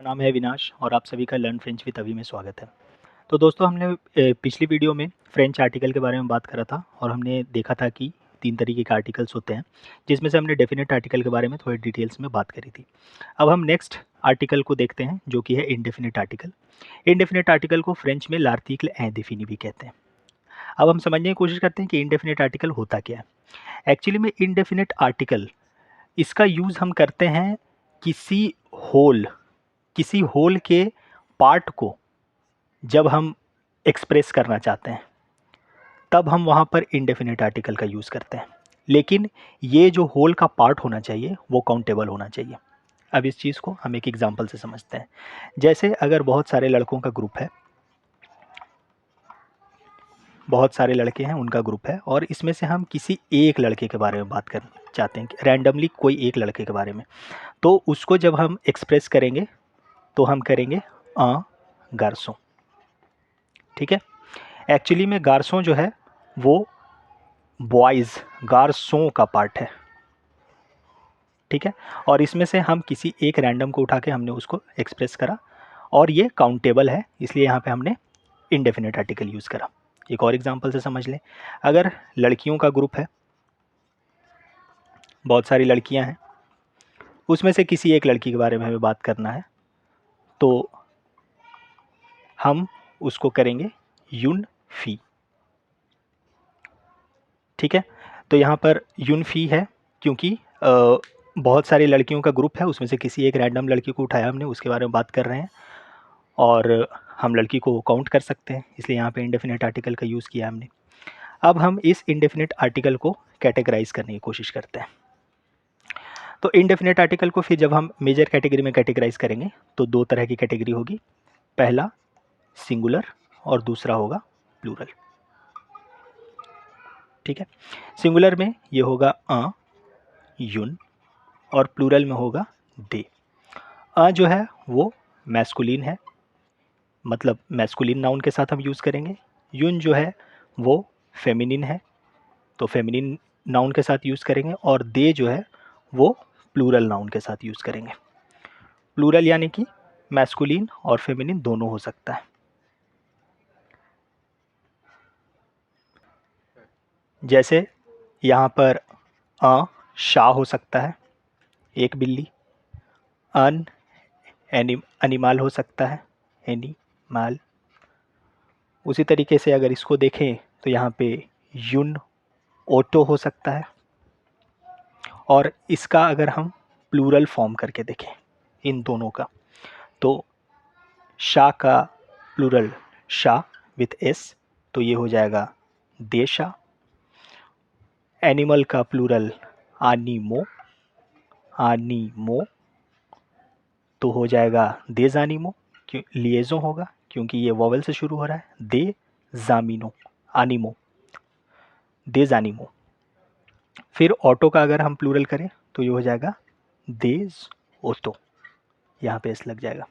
नाम है विनाश और आप सभी का लर्न फ्रेंच विद अभी में स्वागत है। तो दोस्तों हमने पिछली वीडियो में फ्रेंच आर्टिकल के बारे में बात करा था और हमने देखा था कि 3 तरीके के आर्टिकल्स होते हैं, जिसमें से हमने डेफिनेट आर्टिकल के बारे में थोड़ी डिटेल्स में बात करी थी। अब हम नेक्स्ट आर्टिकल को देखते हैं जो कि है इंडेफिनिट आर्टिकल। इंडेफिनिट आर्टिकल को फ्रेंच में लार्टिकल इंडेफिनी भी कहते हैं। अब हम समझने की कोशिश करते हैं कि इंडेफिनिट आर्टिकल होता क्या है। एक्चुअली में इंडेफिनिट आर्टिकल इसका यूज़ हम करते हैं किसी होल के पार्ट को जब हम एक्सप्रेस करना चाहते हैं तब हम वहाँ पर इंडेफिनिट आर्टिकल का यूज़ करते हैं, लेकिन ये जो होल का पार्ट होना चाहिए वो काउंटेबल होना चाहिए। अब इस चीज़ को हम एक एग्जांपल से समझते हैं। जैसे अगर बहुत सारे लड़कों का ग्रुप है, बहुत सारे लड़के हैं, उनका ग्रुप है और इसमें से हम किसी एक लड़के के बारे में बात करना चाहते हैं, रैंडमली कोई एक लड़के के बारे में, तो उसको जब हम एक्सप्रेस करेंगे तो हम करेंगे गार्सों। ठीक है। एक्चुअली में गार्सों जो है वो बॉयज़ गार्सों का पार्ट है। ठीक है। और इसमें से हम किसी एक रैंडम को उठा के हमने उसको एक्सप्रेस करा और ये काउंटेबल है, इसलिए यहाँ पे हमने इंडेफिनिट आर्टिकल यूज़ करा। एक और एग्जांपल से समझ लें। अगर लड़कियों का ग्रुप है, बहुत सारी लड़कियां हैं, उसमें से किसी एक लड़की के बारे में हमें बात करना है, तो हम उसको करेंगे यून फी। ठीक है। तो यहाँ पर यून फी है क्योंकि बहुत सारी लड़कियों का ग्रुप है, उसमें से किसी एक रैंडम लड़की को उठाया हमने, उसके बारे में बात कर रहे हैं और हम लड़की को काउंट कर सकते हैं, इसलिए यहाँ पे इंडेफिनिट आर्टिकल का यूज़ किया हमने। अब हम इस इंडेफिनिट आर्टिकल को कैटेगराइज करने की कोशिश करते हैं। तो इंडेफिनिट आर्टिकल को फिर जब हम मेजर कैटेगरी में कैटेगराइज करेंगे तो दो तरह की कैटेगरी होगी, पहला सिंगुलर और दूसरा होगा प्लूरल। ठीक है। सिंगुलर में ये होगा यून और प्लूरल में होगा दे। जो है वो मैस्कुलिन है, मतलब मैस्कुलिन नाउन के साथ हम यूज़ करेंगे। यून जो है वो फेमिनिन है, तो फेमिनिन नाउन के साथ यूज़ करेंगे। और दे जो है वो प्लूरल नाउन के साथ यूज़ करेंगे। प्लूरल यानी कि मैस्कुलिन और फेमिनिन दोनों हो सकता है। जैसे यहाँ पर शाह हो सकता है, एक बिल्ली। एनिमल हो सकता है, एनिमल। उसी तरीके से अगर इसको देखें तो यहाँ पे यून ओटो हो सकता है। और इसका अगर हम प्लूरल फॉर्म करके देखें इन दोनों का, तो शाह का प्लूरल शाह विथ एस, तो ये हो जाएगा देशा। एनिमल का प्लूरल आनीमो, तो हो जाएगा देजानिमो, क्यों लिएजो होगा क्योंकि ये वॉवेल से शुरू हो रहा है। दे जामिनो, आनिमो, देजानिमो। फिर ऑटो का अगर हम प्लूरल करें तो ये हो जाएगा देज ओटो, यहाँ पे एस लग जाएगा।